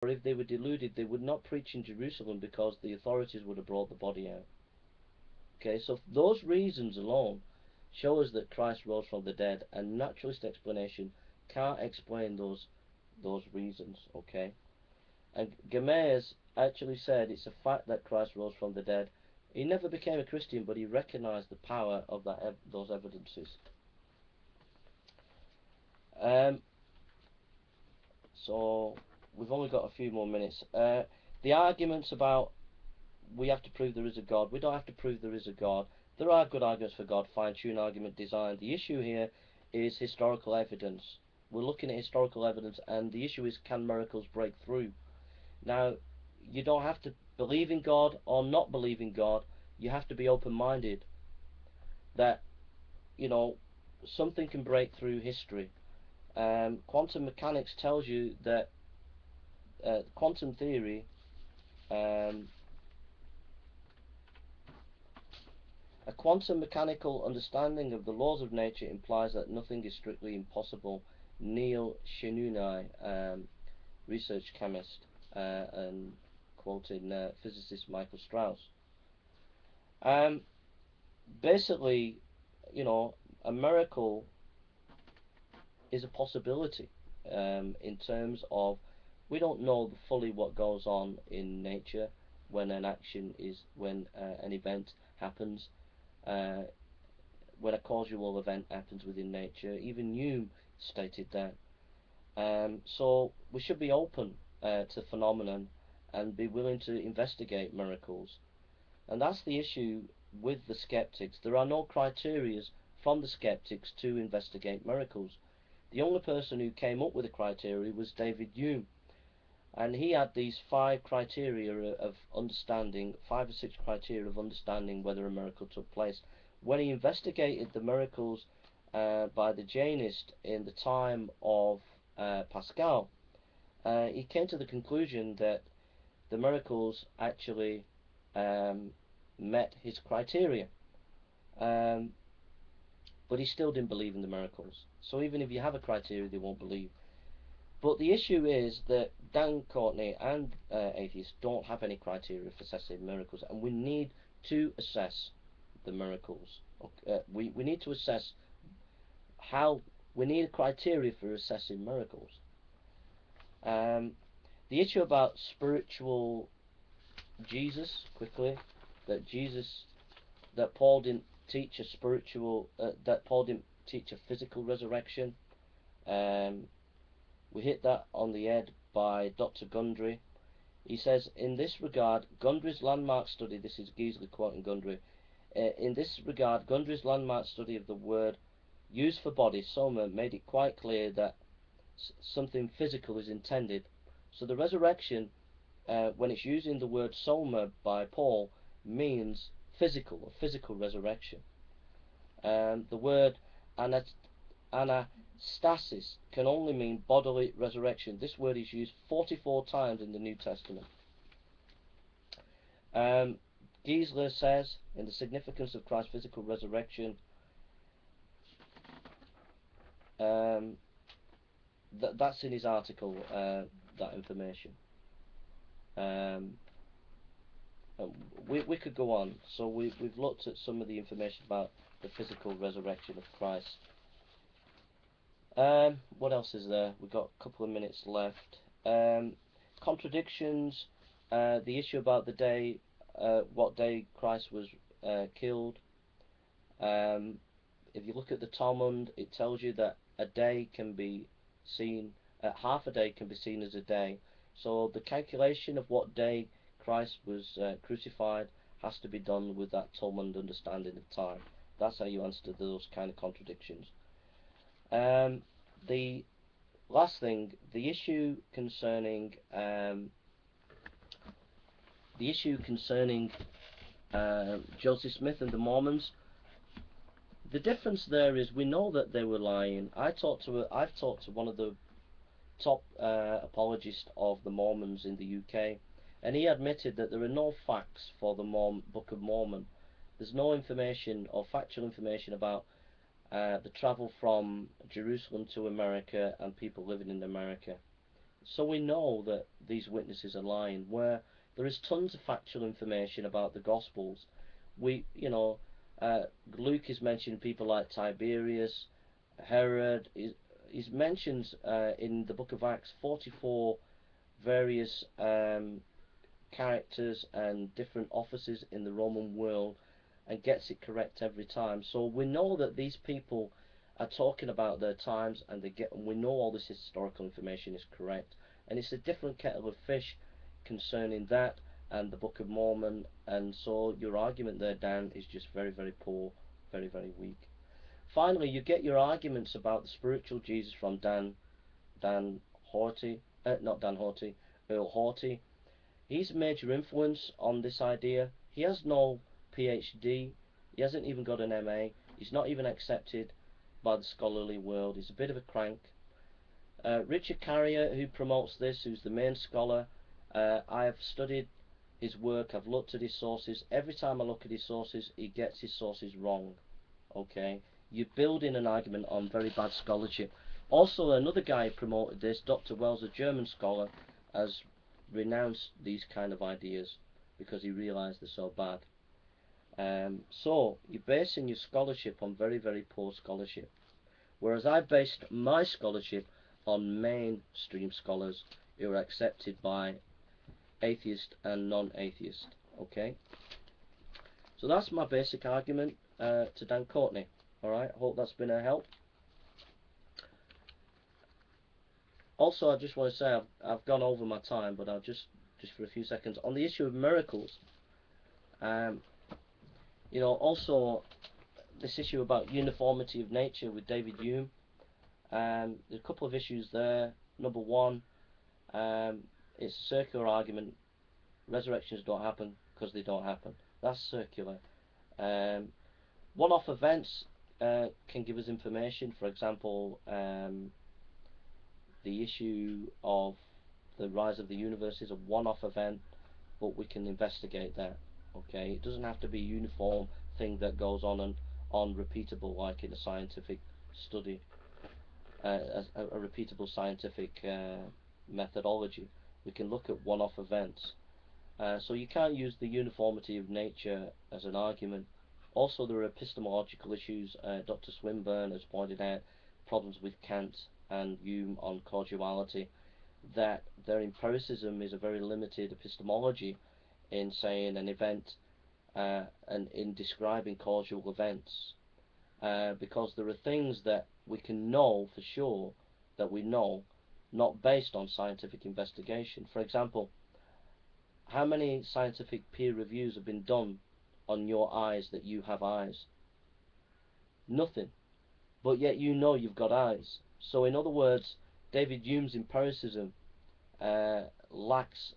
or if they were deluded, they would not preach in Jerusalem because the authorities would have brought the body out. Okay, so those reasons alone show us that Christ rose from the dead, and naturalist explanation can't explain those reasons. Okay, and Gamez actually said it's a fact that Christ rose from the dead. He never became a Christian, but he recognized the power of those evidences. Um, so we've only got a few more minutes. The arguments about we have to prove there is a God. We don't have to prove there is a God. There are good arguments for God, fine-tuned argument design. The issue here is historical evidence. We're looking at historical evidence, and the issue is, can miracles break through? Now, you don't have to believe in God or not believe in God. You have to be open-minded that, you know, something can break through history. Quantum mechanics tells you that quantum theory, um, a quantum mechanical understanding of the laws of nature implies that nothing is strictly impossible. Neil Shenunai, research chemist, and quoting physicist Michael Strauss. Basically, you know, a miracle is a possibility in terms of we don't know fully what goes on in nature when an event happens, uh, when a causal event happens within nature. Even Hume stated that. So we should be open to phenomenon and be willing to investigate miracles. And that's the issue with the skeptics. There are no criteria from the skeptics to investigate miracles. The only person who came up with the criteria was David Hume, and he had these 5 criteria of understanding, 5 or 6 criteria of understanding whether a miracle took place. When he investigated the miracles by the Jainists in the time of Pascal, he came to the conclusion that the miracles actually met his criteria. But he still didn't believe in the miracles. So even if you have a criteria, they won't believe. But the issue is that Dan Courtney and atheists don't have any criteria for assessing miracles, and we need to assess the miracles. We need to assess how. We need a criteria for assessing miracles. The issue about spiritual Jesus, quickly, that Paul didn't teach a that Paul didn't teach a physical resurrection. We hit that on the head by Dr. Gundry. He says, in this regard, Gundry's landmark study, this is Giesler quoting Gundry, in this regard, Gundry's landmark study of the word used for body, soma, made it quite clear that something physical is intended. So the resurrection, when it's using the word soma by Paul, means physical, a physical resurrection. The word anastasis can only mean bodily resurrection. This word is used 44 times in the New Testament. Giesler says, in the significance of Christ's physical resurrection, that's in his article, that information. We could go on. So we've looked at some of the information about the physical resurrection of Christ. What else is there? We've got a couple of minutes left. Contradictions. The issue about the day, what day Christ was killed. If you look at the Talmud, it tells you that a day can be seen, half a day can be seen as a day. So the calculation of what day Christ was crucified has to be done with that Talmud understanding of time. That's how you answer those kind of contradictions. The last thing, the issue concerning Joseph Smith and the Mormons. The difference there is we know that they were lying. I've talked to one of the top apologists of the Mormons in the UK, and he admitted that there are no facts for the Book of Mormon. There's no information or factual information about the travel from Jerusalem to America and people living in America. So we know that these witnesses are lying. Where there is tons of factual information about the Gospels, we, uh, Luke is mentioning people like Tiberius, Herod. He's mentions in the book of Acts 44 various characters and different offices in the Roman world, and gets it correct every time. So we know that these people are talking about their times, and we know all this historical information is correct. And it's a different kettle of fish concerning that and the Book of Mormon. And so your argument there, Dan, is just very, very poor, very, very weak. Finally, you get your arguments about the spiritual Jesus from Dan Horty, not Dan Horty, Earl Horty. He's a major influence on this idea. He has no PhD. He hasn't even got an MA. He's not even accepted by the scholarly world. He's a bit of a crank. Richard Carrier, who promotes this, who's the main scholar, I have studied his work. I've looked at his sources. Every time I look at his sources, he gets his sources wrong. Okay, you're building an argument on very bad scholarship. Also, another guy who promoted this, Dr. Wells, a German scholar, has renounced these kind of ideas because he realised they're so bad. So you're basing your scholarship on very, very poor scholarship, whereas I based my scholarship on mainstream scholars who are accepted by atheist and non-atheist. Okay, so that's my basic argument to Dan Courtney. Alright, hope that's been a help. Also, I just want to say I've gone over my time, but I'll just for a few seconds on the issue of miracles. Also this issue about uniformity of nature with David Hume. There's a couple of issues there. Number one, it's a circular argument. Resurrections don't happen because they don't happen. That's circular. One-off events can give us information. For example, the issue of the rise of the universe is a one-off event, but we can investigate that. Okay, it doesn't have to be a uniform thing that goes on and on repeatable, like in a scientific study, a repeatable scientific methodology. We can look at one-off events. So you can't use the uniformity of nature as an argument. Also, there are epistemological issues. Dr. Swinburne has pointed out problems with Kant and Hume on causality, that their empiricism is a very limited epistemology in saying an event and in describing causal events, because there are things that we can know for sure that we know, not based on scientific investigation. For example, how many scientific peer reviews have been done on your eyes that you have eyes? Nothing. But yet you know you've got eyes. So in other words, David Hume's empiricism lacks